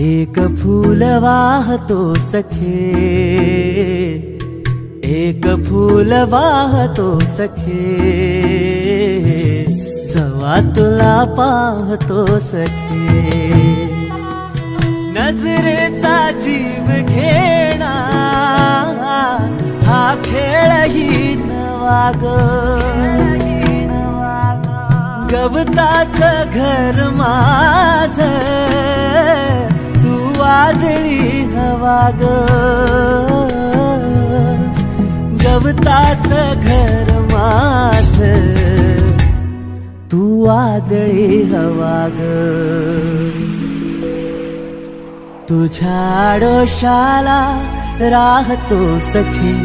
एक फूल वाहतो सखे, एक फूल वाहतो सखे, जवा तुला पाहतो सखे, नजरेचा जीव घेणा हा खेळही नवा ग, गवताचं घर माझं तू वादळी हवा ग, गवताचं घर माझं तू वादळी हवा ग, तुझ्या आडोशाला राहतो सखे,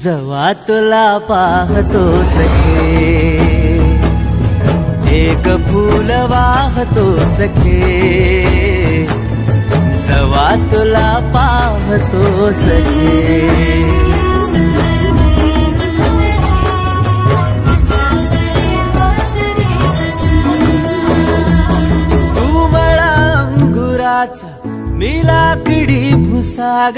जवा तुला पाहतो सखे, एक फूल वाहतो सखे, जवा तुला पाहतो सखे, तू मला अंगुराचा मी लाकडी भुसाग,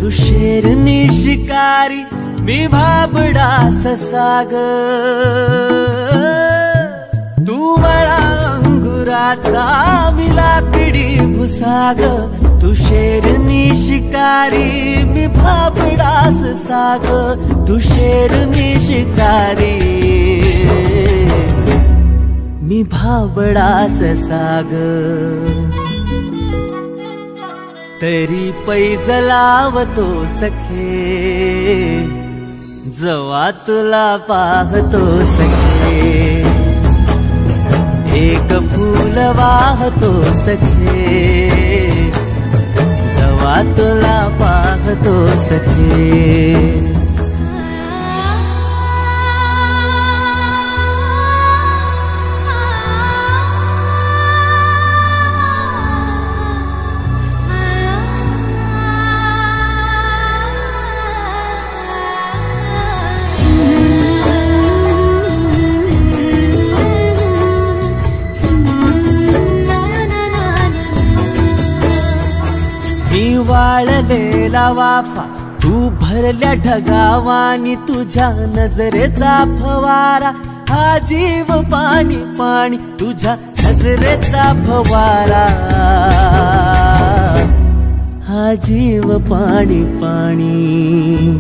तू शेरनी शिकारी मी भाबडा ससाग, तू मला अंगुराचा मी लाकडी भुसाग, तू शेरनी शिकारी मी भाबडा ससाग, तू शेरनी शिकारी मी भाबडा ससाग, तरी पैज लावतो सखे, जवा तुला पाहतो सखे, एक फूल वाहतो सखे, जवा तुला पाहतो सखे, मी वाळलेला वाफा तू भरल्या ढगावानी, तुझ्या नजरेचा फवारा हा जीव पाणी पाणी, तुझ्या नजरेचा फवारा हा जीव पाणी पाणी,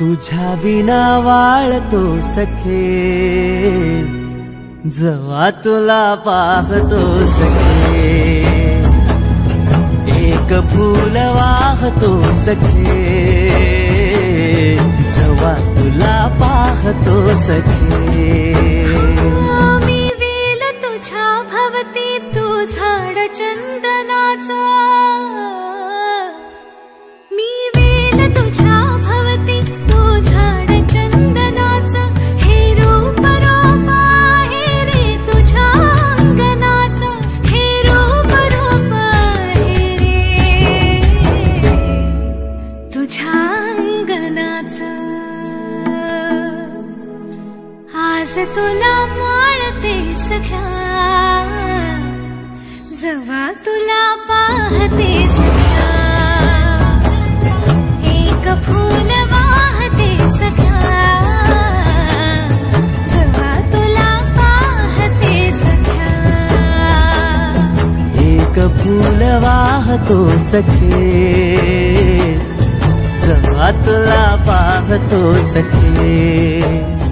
तुझ्या विना वाळतो सखे, जवा तुला पाहतो सखे, एक फूल वाहतो सखे, जवा तुला पाहतो सखे, मी वेल तुझ्या भवती तू झाड चंदनाचा, मी वेल तुझ्या भवती तू झाड चंदनाचा, हे रूप रूप आहे रे तुझ्या अंगणाचं, हे रूप रूप आहे रे आज तुला माळते सख्या, जवा तुला पाहते सख्या, एक फूल वाहते सख्या, जवा तुला पाहते सख्या, एक फूल वाहतो सखे, जवा तुला पाहतो सखे.